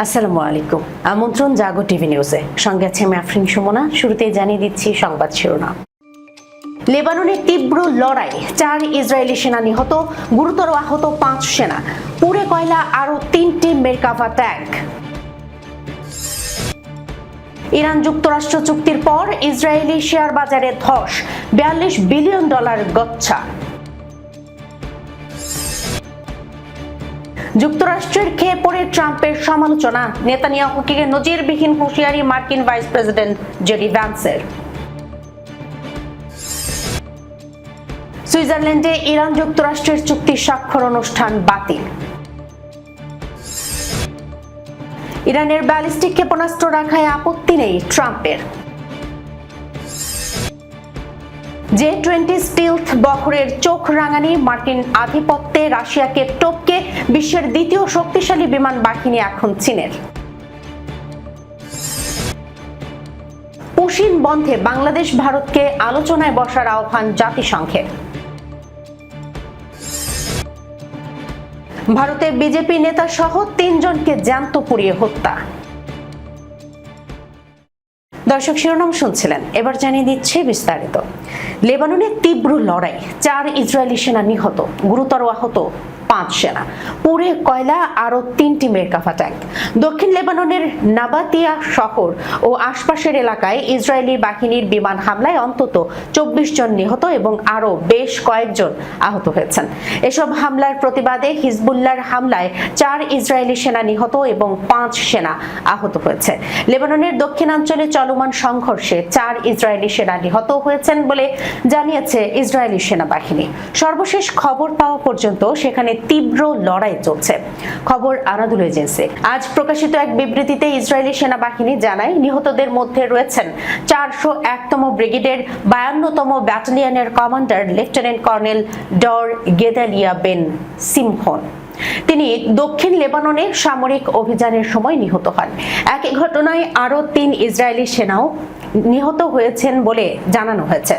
আসসালামু আলাইকুম। আমন্ত্রণ জাগো টিভি নিউজে, সঙ্গে আছে আমি আফরিন সুমনা। শুরুতেই জানিয়ে দিচ্ছি সংবাদ শিরোনাম। লেবাননের তীব্র লড়াই, 4 ইসরায়েলি সেনা নিহত, গুরুতর আহত 5 সেনা। পুড়ে কয়লা আরো 3টি মেরকাভা ট্যাঙ্ক। ইরান যুক্তরাষ্ট্র চুক্তির পর ইসরায়েলি শেয়ার বাজারে ধস, $42 বিলিয়ন গচ্ছা। যুক্তরাষ্ট্রের খেয়ে পড়ে ট্রাম্পের সমালোচনা, নেতানিয়াহুকে নজিরবিহীন হুঁশিয়ারি মার্কিন ভাইস প্রেসিডেন্ট জেডি ভ্যান্সের। সুইজারল্যান্ডে ইরান যুক্তরাষ্ট্রের চুক্তি স্বাক্ষর অনুষ্ঠান বাতিল। ইরানের ব্যালিস্টিক ক্ষেপণাস্ত্র রাখায় আপত্তি নেই ট্রাম্পের। J-20 স্টিলথ বহরের চোখ রাঙানি, মার্কিন আধিপত্যে রাশিয়াকে টপকে বিশ্বের দ্বিতীয় শক্তিশালী বিমান বাহিনী এখন চীনের। পুশিন বন্ধে বাংলাদেশ ভারতকে আলোচনায় বসার আহ্বান জাতিসংঘের। ভারতে বিজেপি নেতা সহ 3 জনকে জ্যান্ত পুড়িয়ে হত্যা। দর্শক, শিরোনাম শুনছিলেন, এবার জানিয়ে দিচ্ছে বিস্তারিত। লেবাননের তীব্র লড়াই, 4 ইসরায়েলি সেনা নিহত, গুরুতর আহত 5 সেনা। পুড়ে কয়লা আরো 3টি মেরকাভা ট্যাঙ্ক। দক্ষিণ লেবাননের নাবাতিয়া শহর ও আশপাশের এলাকায় ইসরায়েলি বাহিনীর বিমান হামলায় অন্তত 24 জন নিহত এবং আরো বেশ কয়েকজন আহত হয়েছেন। এসব হামলার প্রতিবাদে হিজবুল্লাহর হামলায় 4 ইসরায়েলি সেনা নিহত এবং 5 সেনা আহত হয়েছে। লেবাননের দক্ষিণাঞ্চলে চলমান সংঘর্ষে 4 ইসরায়েলি সেনা নিহত হয়েছেন বলে জানিয়েছে ইসরায়েলি সেনাবাহিনী। সর্বশেষ খবর পাওয়া পর্যন্ত সেখানে তীব্র লড়াই চলছে। খবর আনাদুল এজেন্সি আজ প্রকাশিত এক বিবৃতিতে ইসরায়েলি সেনাবাহিনী জানায়, নিহতদের মধ্যে রয়েছেন 401তম ব্রিগেডের 52তম ব্যাটালিয়নের কমান্ডার লেফটেন্যান্ট কর্নেল ডর গেদালিয়া বেন সিমহন। তিনি দক্ষিণ লেবাননে সামরিক অভিযানের সময় নিহত হন। একই ঘটনায় আরো 3 ইসরায়েলি সেনাও নিহত হয়েছেন বলে জানানো হয়েছে,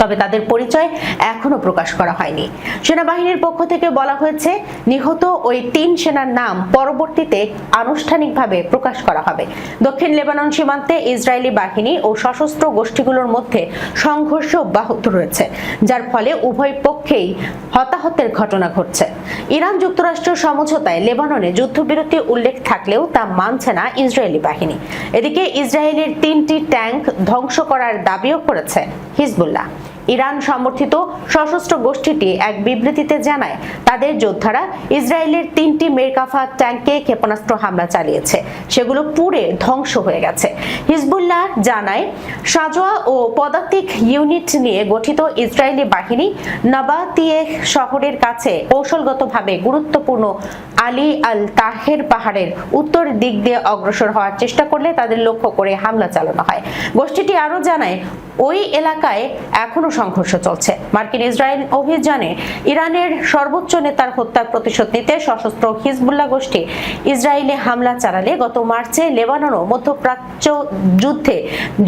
তবে তাদের পরিচয় এখনো প্রকাশ করা হয়নি। সেনাবাহিনীর পক্ষ থেকে বলা হয়েছে, নিহত ওই 3 সেনার নাম পরবর্তীতে আনুষ্ঠানিকভাবে প্রকাশ করা হবে। দক্ষিণ লেবানন সীমান্তে ইসরায়েলি বাহিনী ও সশস্ত্র গোষ্ঠীগুলোর মধ্যে সংঘর্ষ অব্যাহত রয়েছে, যার ফলে উভয় পক্ষেই হতাহতের ঘটনা ঘটছে। ইরান যুক্তরাষ্ট্র সমঝোতায় লেবাননে যুদ্ধবিরতি উল্লেখ থাকলেও তা মানছে না ইসরায়েলি বাহিনী। এদিকে ইসরায়েলের 3টি ট্যাঙ্ক ধ্বংস করার দাবিও করেছে হিজবুল্লাহ। ইরান সমর্থিত সশস্ত্র গোষ্ঠীটি এক বিবৃতিতে জানায়, তাদের যোদ্ধারা ইসরায়েলের 3টি মেরকাভা ট্যাঙ্কে ক্ষেপণাস্ত্র হামলা চালিয়েছে, সেগুলো পুড়ে ধ্বংস হয়ে গেছে। হিজবুল্লাহ জানায়, সাজোয়া ও পদাতিক ইউনিট নিয়ে গঠিত ইসরায়েলি বাহিনী নাবাতিয়েহ শহরের কাছে কৌশলগতভাবে গুরুত্বপূর্ণ আলী আল তাহের পাহাড়ের উত্তর দিক দিয়ে অগ্রসর হওয়ার চেষ্টা করলে তাদের লক্ষ্য করে হামলা চালানো হয়। গোষ্ঠীটি আরো জানায়, ওই এলাকায় এখনো সংঘর্ষ চলছে। মার্কিন ইসরায়েল অভিযানে ইরানের সর্বোচ্চ নেতার হত্যার প্রতিশোধ নিতে সশস্ত্র হিজবুল্লাহ গোষ্ঠী ইসরায়েলে হামলা চালালে গত মার্চে লেবানন ও মধ্যপ্রাচ্য যুদ্ধে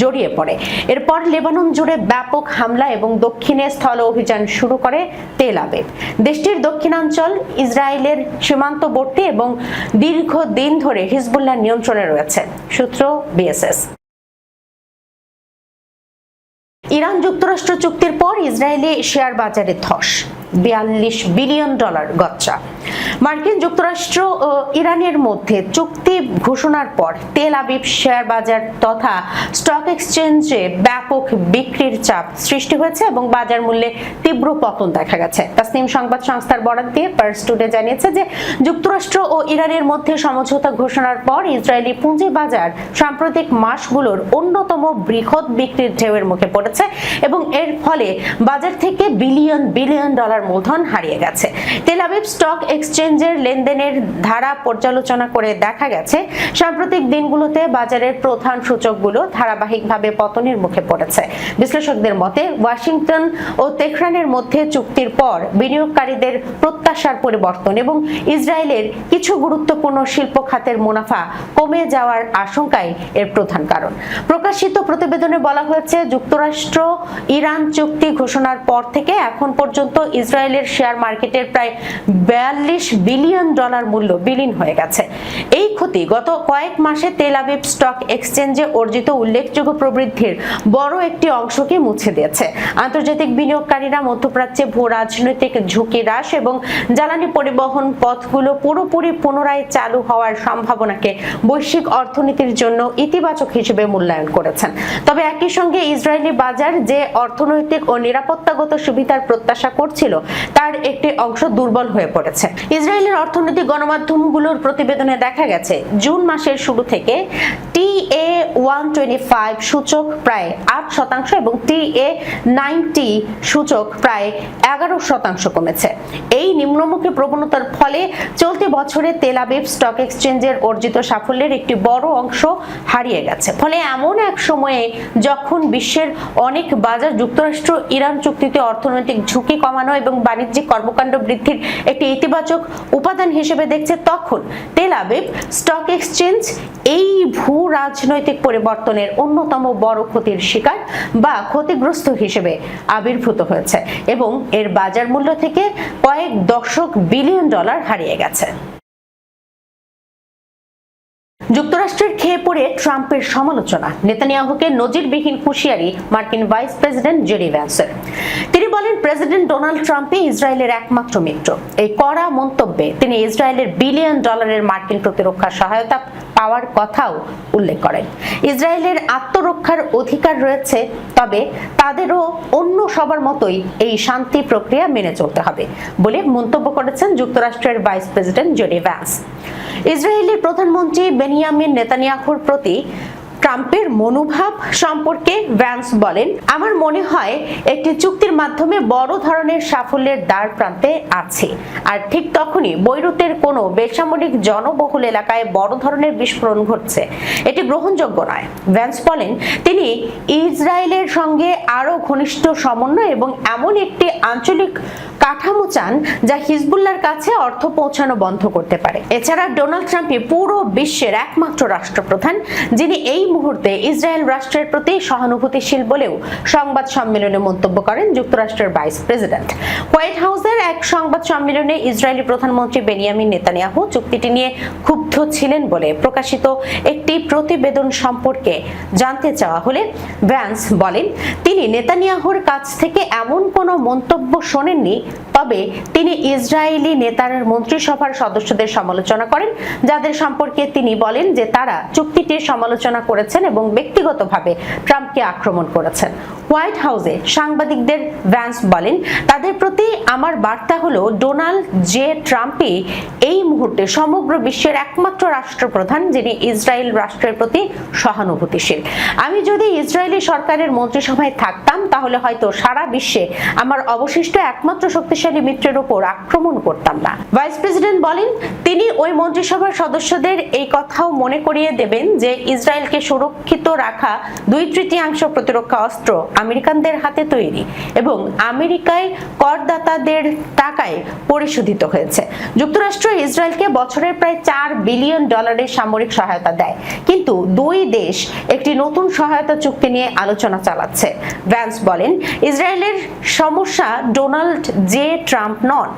জড়িয়ে পড়ে। এরপর লেবানন জুড়ে ব্যাপক হামলা এবং দক্ষিণে স্থল অভিযান শুরু করে তেল আবিব। দেশটির দক্ষিণাঞ্চল ইসরায়েলের সীমান্তবর্তী এবং দীর্ঘদিন ধরে হিজবুল্লাহ নিয়ন্ত্রণে রয়েছে, সূত্র বিএসএস। ইরান যুক্তরাষ্ট্র চুক্তির পর ইসরায়েলি শেয়ার বাজারে ধস, $42 বিলিয়ন গচ্ছা। মার্কিন যুক্তরাষ্ট্র ও ইরানের মধ্যে চুক্তি ঘোষণার পর তেল আবিব শেয়ার বাজার তথা স্টক এক্সচেঞ্জে ব্যাপক বিক্রির চাপ সৃষ্টি হয়েছে এবং বাজার মূল্যে তীব্র পতন দেখা গেছে। তাসনিম সংবাদ সংস্থার বরাত দিয়ে পার্স টুডে জানিয়েছে যে যুক্তরাষ্ট্র ও ইরানের মধ্যে সমঝোতা ঘোষণার পর ইসরায়েলি পুঁজি বাজার সাম্প্রতিক মাসগুলোর অন্যতম বৃহৎ বিক্রির ঢেউয়ের মুখে পড়েছে এবং এর ফলে বাজার থেকে বিলিয়ন ডলার মূলধন হারিয়ে গেছে। তেল আবিব স্টক এক্সচেঞ্জের লেনদেনের ধারা পর্যালোচনা করে দেখা গেছে, সাম্প্রতিক দিনগুলোতে বাজারের প্রধান সূচকগুলো ধারাবাহিকভাবে পতনের মুখে পড়েছে। বিশ্লেষকদের মতে, ওয়াশিংটন ও তেহরানের মধ্যে চুক্তির পর বিনিয়োগকারীদের প্রত্যাশার পরিবর্তন এবং ইসরায়েলের কিছু গুরুত্বপূর্ণ শিল্প খাতের মুনাফা কমে যাওয়ার আশঙ্কাই এর প্রধান কারণ। প্রকাশিত প্রতিবেদনে বলা হয়েছে, যুক্তরাষ্ট্র ইরান চুক্তি ঘোষণার পর থেকে এখন পর্যন্ত ইসরায়েলের শেয়ার মার্কেটের প্রায় $42 বিলিয়ন মূল্য বিলীন হয়ে গেছে। এই ক্ষতি সম্প্রতি গত কয়েক মাসে তেল আবিব স্টক এক্সচেঞ্জে অর্জিত উল্লেখযোগ্য প্রবৃদ্ধির বড় একটি অংশকে মুছে দিয়েছে। আন্তর্জাতিক বিনিয়োগকারীরা মধ্যপ্রাচ্যে ভূ রাজনৈতিক ঝুঁকি হ্রাস এবং জ্বালানি পরিবহন পথগুলো পুরোপুরি পুনরায় চালু হওয়ার সম্ভাবনাকে বৈশ্বিক অর্থনীতির জন্য ইতিবাচক হিসেবে মূল্যায়ন করেছেন। তবে একই সঙ্গে ইসরায়েলি বাজার যে অর্থনৈতিক ও নিরাপত্তাগত সুবিধার প্রত্যাশা করছিল তার একটি অংশ দুর্বল হয়ে পড়েছে। ইসরায়েলের অর্থনৈতিক গণমাধ্যমগুলোর প্রতিবেদনে দেখা গেছে জুন মাসের শুরু থেকে TA125 সূচক প্রায় 8% এবং TA90 সূচক প্রায় 11% কমেছে। এই নিম্নমুখী প্রবণতার ফলে চলতি বছরে তেল আবিব স্টক এক্সচেঞ্জের অর্জিত সাফল্যের একটি বড় অংশ হারিয়ে গেছে। ফলে এমন এক সময়ে যখন বিশ্বের অনেক বাজার যুক্তরাষ্ট্র ইরান চুক্তিতে অর্থনৈতিক ঝুঁকি কমানো এবং বাণিজ্যিক কর্মকাণ্ড বৃদ্ধির একটি ইতিবাচক উপাদান হিসেবে দেখছে, তখন তেল আবিব স্টক এক্সচেঞ্জ এই ভূ রাজনৈতিক পরিবর্তনের অন্যতম বড় ক্ষতির শিকার বা ক্ষতিগ্রস্ত হিসেবে আবির্ভূত হয়েছে এবং এর বাজার মূল্য থেকে কয়েক দশক বিলিয়ন ডলার হারিয়ে গেছে। যুক্তরাষ্ট্রের খেয়ে পড়ে ট্রাম্পের সমালোচনা, নেতানিয়াহুকে নজিরবিহীন হুঁশিয়ারি মার্কিন ভাইস প্রেসিডেন্ট জেডি ভ্যান্সের। তিনি বলেন, প্রেসিডেন্ট ডোনাল্ড ট্রাম্পই ইসরায়েলের একমাত্র মিত্র। এই কড়া মন্তব্যে তিনি ইসরায়েলের বিলিয়ন ডলারের মার্কিন প্রতিরক্ষা সহায়তা পাওয়ার কথাও উল্লেখ করেন। ইসরায়েলের আত্মরক্ষার অধিকার রয়েছে, তবে তাদেরও অন্য সবার মতোই এই শান্তি প্রক্রিয়া মেনে চলতে হবে বলে মন্তব্য করেছেন যুক্তরাষ্ট্রের ভাইস প্রেসিডেন্ট জেডি ভ্যান্স। ইসরায়েলের প্রধানমন্ত্রী বেনিয়ামিন নেতানিয়াহুর প্রতি ট্রাম্পের মনোভাব সম্পর্কে ভ্যান্স বলেন, আমার মনে হয় একটি চুক্তির মাধ্যমে বড় ধরনের সাফল্যের দ্বার প্রান্তে আছে, আর ঠিক তখনই বৈরুতের কোনো বেসামরিক জনবহুল এলাকায় বড় ধরনের বিস্ফোরণ ঘটছে। এটি গ্রহণযোগ্য নয়। ভ্যান্স বলেন, তিনি ইসরায়েলের সঙ্গে আরো ঘনিষ্ঠ সমন্বয় এবং এমন একটি আঞ্চলিক কাঠামো চান যা হিজবুল্লাহর কাছে অর্থ পৌঁছানো বন্ধ করতে পারে। এছাড়া ডোনাল্ড ট্রাম্পই পুরো বিশ্বের একমাত্র রাষ্ট্রপ্রধান যিনি এই মুহূর্তে ইসরায়েল রাষ্ট্রের প্রতি সহানুভূতিশীল বলেও সংবাদ সম্মেলনে মন্তব্য করেন যুক্তরাষ্ট্রের ভাইস প্রেসিডেন্ট। হোয়াইট হাউসের এক সংবাদ সম্মেলনে ইসরায়েলি প্রধানমন্ত্রী বেনিয়ামিন নেতানিয়াহু চুক্তিটি নিয়ে ক্ষুব্ধ ছিলেন বলে প্রকাশিত একটি প্রতিবেদন সম্পর্কে জানতে চাওয়া হলে ভ্যান্স বলেন, তিনি নেতানিয়াহুর কাছ থেকে এমন কোনো মন্তব্য শোনেননি, তবে তিনি ইসরায়েলি নেতার মন্ত্রিসভার সদস্যদের সমালোচনা করেন, যাদের সম্পর্কে তিনি বলেন যে তারা চুক্তিটির সমালোচনা করেছেন এবং ব্যক্তিগতভাবে ট্রাম্পকে আক্রমণ করেছেন। হোয়াইট হাউসে সাংবাদিকদের ভ্যান্স বলেন, তাদের প্রতি আমার বার্তা হলো ডোনাল্ড জে ট্রাম্পই এই মুহূর্তে সমগ্র বিশ্বের একমাত্র রাষ্ট্রপ্রধান যিনি ইসরায়েল রাষ্ট্রের প্রতি সহানুভূতিশীল। আমি যদি ইসরায়েলি সরকারের মন্ত্রিসভায় থাকতাম তাহলে হয়তো সারা বিশ্বে আমার অবশিষ্ট একমাত্র শক্তিশালী মিত্রের উপর আক্রমণ করতাম না। ভাইস প্রেসিডেন্ট বলেন, তিনি ওই মন্ত্রিসভার সদস্যদের এই কথাও মনে করিয়ে দেবেন যে ইসরায়েলকে সুরক্ষিত রাখা 2/3 প্রতিরক্ষা অস্ত্র আমেরিকানদের হাতে তৈরি এবং আমেরিকায় করদাতাদের টাকায় পরিশোধিত হয়েছে। যুক্তরাষ্ট্র ইসরায়েলকে বছরের প্রায় $4 বিলিয়ন সামরিক সহায়তা দেয়, কিন্তু দুই দেশ একটি নতুন সহায়তা চুক্তি নিয়ে আলোচনা চালাচ্ছে। ভ্যান্স বলেন, ইসরায়েলের সমস্যা ডোনাল্ড জে ট্রাম্প নন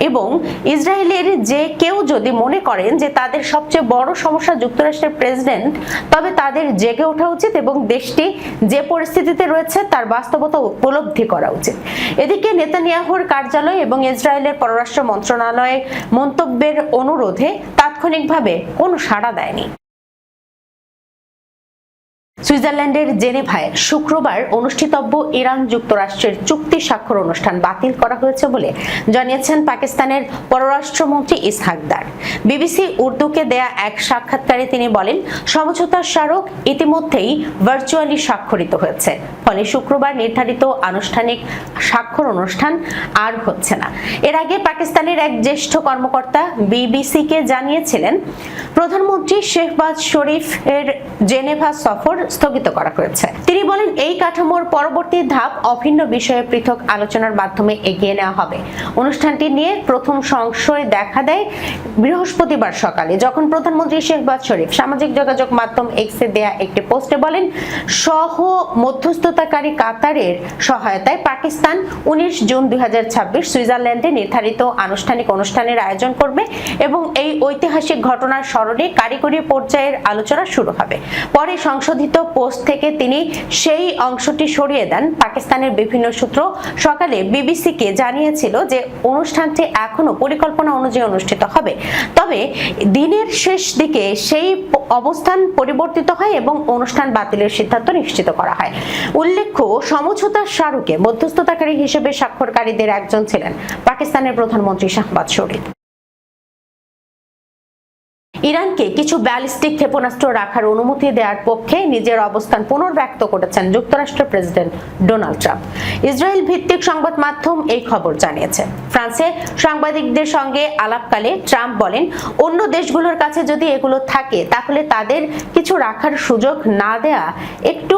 এবং ইসরায়েলের যে কেউ যদি মনে করেন যে তাদের সবচেয়ে বড় সমস্যা যুক্তরাষ্ট্রের প্রেসিডেন্ট, তবে তাদের জেগে ওঠা উচিত এবং দেশটি যে পরিস্থিতিতে রয়েছে তার বাস্তবতা উপলব্ধি করা উচিত। এদিকে নেতানিয়াহুর কার্যালয় এবং ইসরায়েলের পররাষ্ট্র মন্ত্রণালয়ের মন্তব্যের অনুরোধে তাৎক্ষণিকভাবে কোনো সাড়া দেয়নি। সুইজারল্যান্ডের জেনেভায় শুক্রবার অনুষ্ঠিতব্য ইরান যুক্তরাষ্ট্রের চুক্তি স্বাক্ষর অনুষ্ঠান বাতিল করা হয়েছে বলে জানিয়েছেন পাকিস্তানের পররাষ্ট্রমন্ত্রী ইসহাক দার। বিবিসি উর্দুকে দেয়া এক সাক্ষাৎকারে তিনি বলেন, সমঝোতার স্মারক ইতিমধ্যেই ভার্চুয়ালি স্বাক্ষরিত হয়েছে, ফলে শুক্রবার নির্ধারিত আনুষ্ঠানিক স্বাক্ষর অনুষ্ঠান আর হচ্ছে না। এর আগে পাকিস্তানের এক জ্যেষ্ঠ কর্মকর্তা বিবিসিকে জানিয়েছিলেন, প্রধানমন্ত্রী শেহবাজ শরীফ এর জেনেভা সফর স্থগিত করা হয়েছে। তিনি বলেন, এই কাঠামোর পরবর্তী ধাপ অভিন্ন বিষয়ে পৃথক আলোচনার মাধ্যমে এগিয়ে নেওয়া হবে। অনুষ্ঠানটি নিয়ে প্রথম সংশয় দেখা দেয় বৃহস্পতিবার সকালে, যখন প্রধানমন্ত্রী শেহবাজ শরীফ সামাজিক যোগাযোগ মাধ্যম এক্সে দেয়া একটি পোস্টে বলেন, সহ মধ্যস্থতাকারী কাতারের সহায়তায় পাকিস্তান 19 জুন 2026 সুইজারল্যান্ডে নির্ধারিত আনুষ্ঠানিক অনুষ্ঠানের আয়োজন করবে এবং এই ঐতিহাসিক ঘটনার স্মরণে কারিগরি পর্যায়ের আলোচনা শুরু হবে। পরে সংশোধিত পোস্ট থেকে তিনি সেই অংশটি সরিয়ে দেন। পাকিস্তানের বিভিন্ন সূত্র সকালে বিবিসিকে জানিয়েছিল যে অনুষ্ঠানটি এখনো পরিকল্পনা অনুযায়ী অনুষ্ঠিত হবে, তবে দিনের শেষ দিকে সেই অবস্থান পরিবর্তিত হয় এবং অনুষ্ঠান বাতিলের সিদ্ধান্ত নিশ্চিত করা হয়। উল্লেখ্য, সমঝোতার স্মারকে মধ্যস্থতাকারী হিসেবে স্বাক্ষরকারীদের একজন ছিলেন পাকিস্তানের প্রধানমন্ত্রী শাহবাজ শরীফ। ইরানকে কিছু ব্যালিস্টিক ক্ষেপণাস্ত্র রাখার অনুমতি দেওয়ার পক্ষে নিজের অবস্থান পুনর্ব্যক্ত করেছেন যুক্তরাষ্ট্রের প্রেসিডেন্ট ডোনাল্ড ট্রাম্প। ইসরায়েল ভিত্তিক সংবাদ মাধ্যম এই খবর জানিয়েছে। ফ্রান্সে সাংবাদিকদের সঙ্গে আলাপকালে ট্রাম্প বলেন, অন্য দেশগুলোর কাছে যদি এগুলো থাকে তাহলে তাদের কিছু রাখার সুযোগ না দেয়া একটু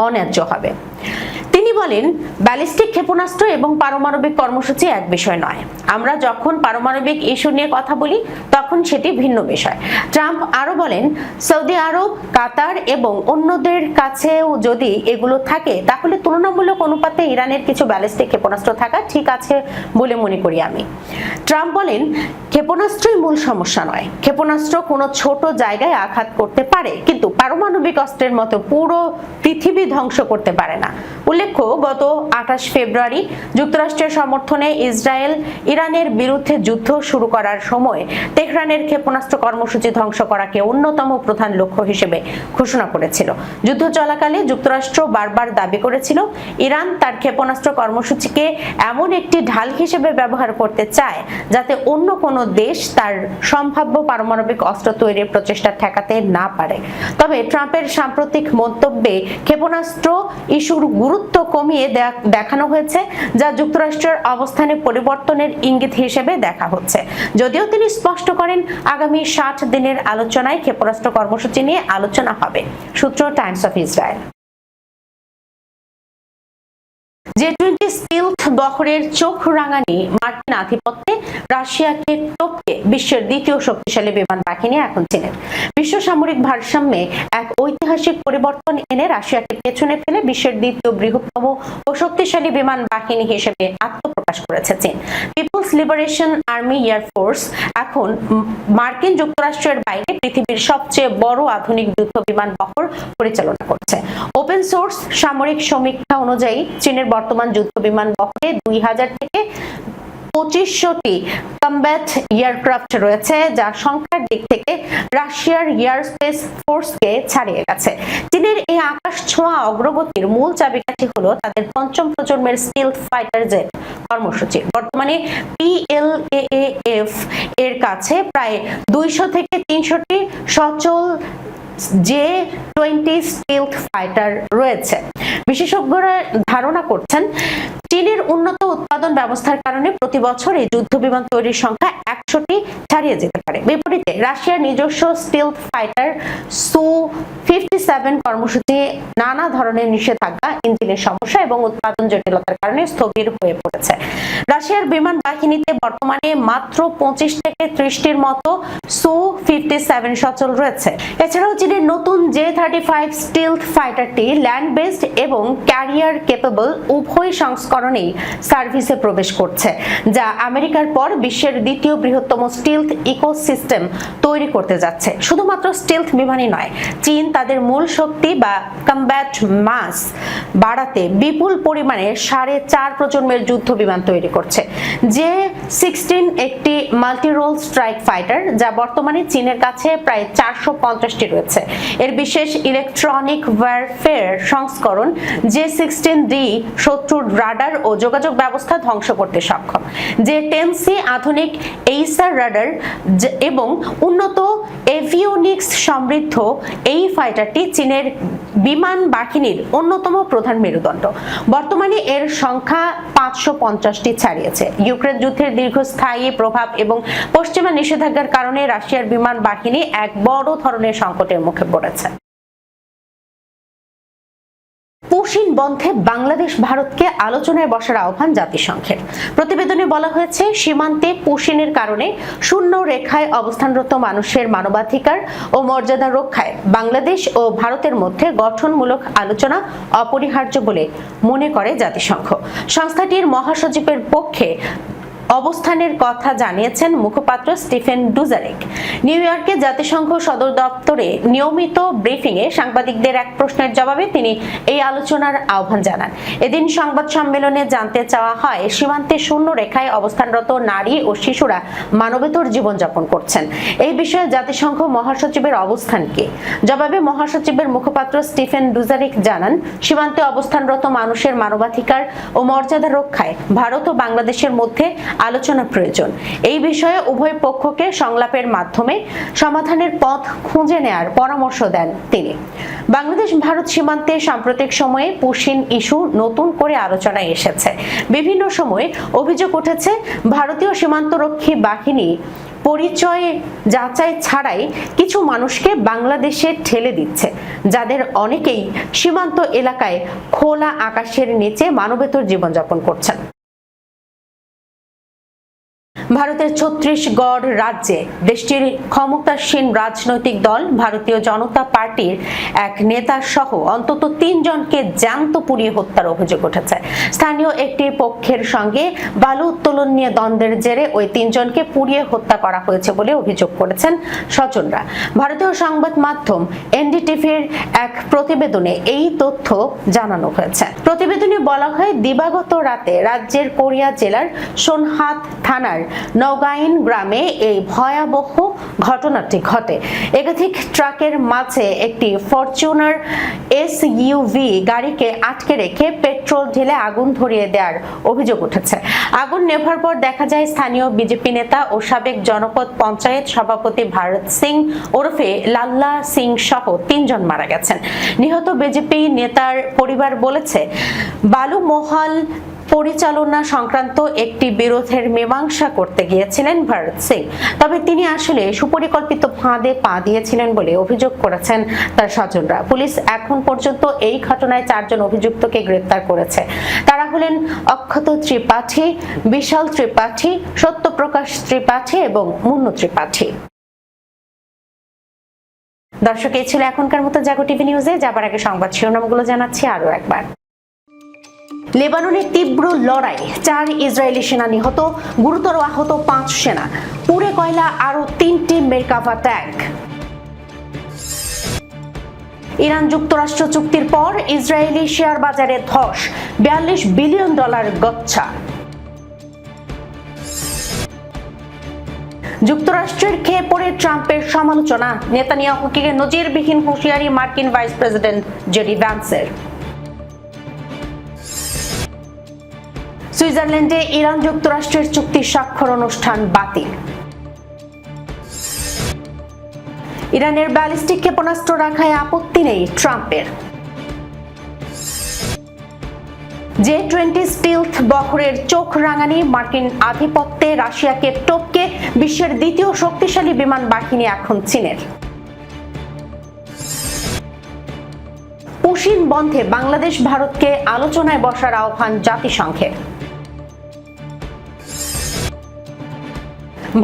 অন্যায্য হবে। তিনি বলেন, ব্যালিস্টিক ক্ষেপণাস্ত্র এবং পারমাণবিক কর্মসূচি এক বিষয় নয়। আমরা যখন পারমাণবিক ইস্যু নিয়ে কথা বলি তখন সেটি ভিন্ন বিষয়। ট্রাম্প আরো বলেন, সৌদি আরব, কাতার এবং অন্যদের কাছেও যদি এগুলো থাকে তাহলে তুলনামূলক অনুপাতে ইরানের কিছু ব্যালিস্টিক ক্ষেপণাস্ত্র থাকা ঠিক আছে বলে মনে করি আমি। ট্রাম্প বলেন, ক্ষেপণাস্ত্রই মূল সমস্যা নয়। ক্ষেপণাস্ত্র কোনো ছোট জায়গায় আঘাত করতে পারে, কিন্তু পারমাণবিক অস্ত্রের মতো পুরো পৃথিবী ধ্বংস করতে পারে না। উল্লেখ্য, গত 28 ফেব্রুয়ারি যুক্তরাষ্ট্রের সমর্থনে ইসরায়েল ইরানের বিরুদ্ধে যুদ্ধ শুরু করার সময় তেহরানের ক্ষেপণাস্ত্র কর্মসূচি ধ্বংস করাকে অন্যতম প্রধান লক্ষ্য হিসেবে ঘোষণা করেছিল। যুদ্ধ চলাকালে যুক্তরাষ্ট্র বারবার দাবি করেছিল ইরান তার ক্ষেপণাস্ত্র কর্মসূচিকে এমন একটি ঢাল হিসেবে ব্যবহার করতে চায় যাতে অন্য কোনো দেশ তার সম্ভাব্য পারমাণবিক অস্ত্র তৈরির প্রচেষ্টা ঠেকাতে না পারে। তবে ট্রাম্পের সাম্প্রতিক মন্তব্যে ক্ষেপণাস্ত্র ইস্যুর গুরুত্ব কমিয়ে দেখানো হয়েছে, যা যুক্তরাষ্ট্রের অবস্থানে পরিবর্তনের ইঙ্গিত হিসেবে দেখা হচ্ছে। যদিও তিনি স্পষ্ট করেন, আগামী 60 দিনের আলোচনায় ক্ষেপণাস্ত্র কর্মসূচি নিয়ে আলোচনা হবে। সূত্র টাইমস অফ ইসরায়েল। J-20 স্টিলথ বহরের চোখ রাঙানি মার্কিন আধিপত্যে রাশিয়াকে টপকে বিশ্বের দ্বিতীয় শক্তিশালী বিমান বাহিনী এখন চীনের। বিশ্ব সামরিক ভারসাম্যে এক ঐতিহাসিক পরিবর্তন এনে রাশিয়াকে পেছনে ফেলে বিশ্বের দ্বিতীয় বৃহত্তম ও শক্তিশালী বিমান বাহিনী হিসেবে আত্মপ্রকাশ করেছে চীন। পিপলস লিবারেশন আর্মি এয়ারফোর্স এখন মার্কিন যুক্তরাষ্ট্রের বাইরে পৃথিবীর সবচেয়ে বড় আধুনিক যুদ্ধ বিমান বহর পরিচালনা করছে। ওপেন সোর্স সামরিক সমীক্ষা অনুযায়ী চীনের বর্তমান যুদ্ধ বিমান বহরে 2000 থেকে 2500টি কমব্যাট এয়ারক্রাফট রয়েছে, যা সংখ্যার দিক থেকে রাশিয়ার এয়ার স্পেস ফোর্সকে ছাড়িয়ে গেছে। চীনের এই আকাশ ছোঁয়া অগ্রগতির মূল চাবিকাঠি হলো তাদের পঞ্চম প্রজন্মের স্টিলথ ফাইটার জেট কর্মসূচি। বর্তমানে PLAAF এর কাছে প্রায় 200 থেকে 300টি সচল J-20 স্টিলথ ফাইটার রয়েছে। বিশেষজ্ঞরা ধারণা করছেন, চীনের উন্নত উৎপাদন ব্যবস্থার কারণে প্রতি বছর এই যুদ্ধ বিমান তৈরির সংখ্যা 100টি ছাড়িয়ে যেতে পারে। বিপরীতে রাশিয়ার নিজস্ব স্টিলথ ফাইটার Su-57 কর্মসূচি নানা ধরনের নিষেধাজ্ঞা, ইঞ্জিনের সমস্যা এবং উৎপাদন জটিলতার কারণে স্থবির হয়ে পড়েছে। রাশিয়ার বিমান বাহিনীতে বর্তমানে মাত্র 25 থেকে 30টির মতো Su-57 সচল রয়েছে। এছাড়াও চীনের নতুন J-35 স্টিলথ ফাইটারটি ল্যান্ড বেসড এবং ক্যারিয়ার কেপেবল উভয় সংস্করণেই সার্ভিসে প্রবেশ করছে, যা আমেরিকার পর বিশ্বের দ্বিতীয় বৃহত্তম স্টিলথ ইকোসিস্টেম তৈরি করতে যাচ্ছে। শুধুমাত্র স্টিলথ বিমানই নয়, চীন তাদের মূল শক্তি বা কমব্যাট মাস বাড়াতে বিপুল পরিমাণে 4.5 প্রজন্মের যুদ্ধ বিমান তৈরি করছে। J-16 একটি মাল্টি রোল স্ট্রাইক ফাইটার, যা বর্তমানে চীনের কাছে প্রায় 450টি রয়েছে। এর বিশেষ ইলেকট্রনিক ওয়ারফেয়ার সংস্করণ J-16D শত্রুর রাডার ও যোগাযোগ ব্যবস্থা ধ্বংস করতে সক্ষম। J-10C আধুনিক এইসার রাডার এবং উন্নত এভিওনিক্স সমৃদ্ধ এই ফাইটারটি চীনের বিমান বাহিনীর অন্যতম প্রধান মেরুদণ্ড। বর্তমানে এর সংখ্যা 550টি ছাড়িয়েছে। ইউক্রেন যুদ্ধের দীর্ঘস্থায়ী প্রভাব এবং পশ্চিমা নিষেধাজ্ঞার কারণে রাশিয়ার বিমান বাহিনী এক বড় ধরনের সংকটের মুখে পড়েছে। বন্ধে বাংলাদেশ ভারতকে আলোচনায় বসার আহ্বান জাতিসংঘের। প্রতিবেদনে বলা হয়েছে, সীমান্তে পুশিনের কারণে শূন্য রেখায় অবস্থানরত মানুষের মানবাধিকার ও মর্যাদা রক্ষায় বাংলাদেশ ও ভারতের মধ্যে গঠনমূলক আলোচনা অপরিহার্য বলে মনে করে জাতিসংঘ। সংস্থাটির মহাসচিবের পক্ষে অবস্থানের কথা জানিয়েছেন মুখপাত্র স্টিফেন ডুজারিক। নিউ ইয়র্কে জাতিসংঘ সদর দপ্তরে নিয়মিত ব্রিফিংয়ে সাংবাদিকদের এক প্রশ্নের জবাবে তিনি এই আলোচনার আহ্বান জানান। এদিন সংবাদ সম্মেলনে জানতে চাওয়া হয়, সীমান্তে শূন্য রেখায় অবস্থানরত নারী ও শিশুরা মানবেতর জীবনযাপন করছেন। এই বিষয়ে জাতিসংঘ মহাসচিবের অবস্থান কি? জবাবে মহাসচিবের মুখপাত্র স্টিফেন ডুজারিক জানান, সীমান্তে অবস্থানরত মানুষের মানবাধিকার ও মর্যাদা রক্ষায় ভারত ও বাংলাদেশের মধ্যে আলোচনা প্রয়োজন। এই বিষয়ে উভয় পক্ষকে সংলাপের মাধ্যমে সমাধানের পথ খুঁজে নেয়ার পরামর্শ দেন তিনি। বাংলাদেশ ভারত সীমান্তে সাম্প্রতিক সময়ে পুশিন ইস্যু নতুন করে আলোচনায় এসেছে। বিভিন্ন সময়ে অভিযোগ উঠেছে, ভারতীয় সীমান্তরক্ষী বাহিনী পরিচয় যাচাই ছাড়াই কিছু মানুষকে বাংলাদেশে ঠেলে দিচ্ছে, যাদের অনেকেই সীমান্ত এলাকায় খোলা আকাশের নিচে মানবেতর জীবনযাপন করছেন। ভারতের ছত্তিশগড় রাজ্যে দেশটির ক্ষমতাসীন রাজনৈতিক দল ভারতীয় জনতা পার্টির এক নেতা সহ অন্তত ৩ জনকে জ্যান্ত পুড়িয়ে হত্যার অভিযোগ উঠেছে। স্থানীয় একটি পক্ষের সঙ্গে বালু উত্তোলন নিয়ে দ্বন্দ্বের জেরে ওই ৩ জনকে পুড়িয়ে হত্যা করা হয়েছে বলে অভিযোগ করেছেন স্বজনরা। ভারতীয় সংবাদ মাধ্যম এনডিটিভির এক প্রতিবেদনে এই তথ্য জানানো হয়েছে। প্রতিবেদনে বলা হয়, দিবাগত রাতে রাজ্যের কোরিয়া জেলার সোনহাট থানার নওগাইন গ্রামে এই ভয়াবহ ঘটনাটি ঘটে। একাধিক ট্রাকের মাঝে একটি ফরচুনার এসইউভি গাড়িকে আটকে রেখে পেট্রোল ঢেলে আগুন ধরিয়ে দেওয়ার অভিযোগ উঠেছে। আগুন নেভার পর দেখা যায়, স্থানীয় বিজেপি নেতা ও সাবেক জনপদ পঞ্চায়েত সভাপতি ভারত সিং ওরফে লাল্লা সিং সহ ৩ জন মারা গেছেন। নিহত বিজেপি নেতার পরিবার বলেছে, বালুমহাল পরিচালনা সংক্রান্ত একটি বিরোধের মীমাংসা করতে গিয়েছিলেন ভারত সিং, তবে তিনি আসলে সুপরিকল্পিত ফাঁদে পা দিয়েছিলেন বলে অভিযোগ করেছেন তার স্বজনরা। পুলিশ এখন পর্যন্ত এই ঘটনায় 4 জন অভিযুক্তকে গ্রেপ্তার করেছে। তারা হলেন অক্ষত ত্রিপাঠী, বিশাল ত্রিপাঠী, সত্যপ্রকাশ ত্রিপাঠী এবং মুন্নু ত্রিপাঠী। দর্শক, এই ছিল এখনকার মতো জাগো টিভি নিউজে। যাবার আগে সংবাদ শিরোনামগুলো জানাচ্ছি আরো একবার। লেবাননে তীব্র লড়াই, 4 ইসরায়েলি সেনা নিহত, গুরুতর আহত 5 সেনা। পুড়ে কয়লা আরো 3টি মেরকাভা ট্যাঙ্ক। ইরান যুক্তরাষ্ট্র চুক্তির পর ইসরায়েলি শেয়ার বাজারে ধস, $42 বিলিয়ন গচ্ছা। যুক্তরাষ্ট্রের খেয়ে পড়ে ট্রাম্পের সমালোচনা, নেতানিয়াহুকে নজিরবিহীন হুঁশিয়ারি মার্কিন ভাইস প্রেসিডেন্ট জেডি ভ্যান্সের। সুইজারল্যান্ডে ইরান যুক্তরাষ্ট্রের চুক্তি স্বাক্ষর অনুষ্ঠান বাতিল। ইরানের ব্যালিস্টিক ক্ষেপণাস্ত্র রাখায় আপত্তি নেই ট্রাম্পের। J-20 স্টিলথ বহরের চোখ রাঙানি, মার্কিন আধিপত্যে রাশিয়াকে টপকে বিশ্বের দ্বিতীয় শক্তিশালী বিমান বাহিনী এখন চীনের। পুশিন বন্ধে বাংলাদেশ ভারতকে আলোচনায় বসার আহ্বান জাতিসংঘের।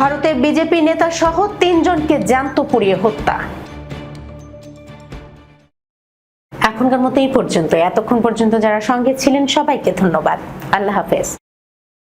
ভারতের বিজেপি নেতা সহ 3 জনকে জ্যান্ত পুড়িয়ে হত্যা। এখনকার মতো এই পর্যন্ত। এতক্ষণ পর্যন্ত যারা সঙ্গে ছিলেন সবাইকে ধন্যবাদ। আল্লাহ হাফেজ।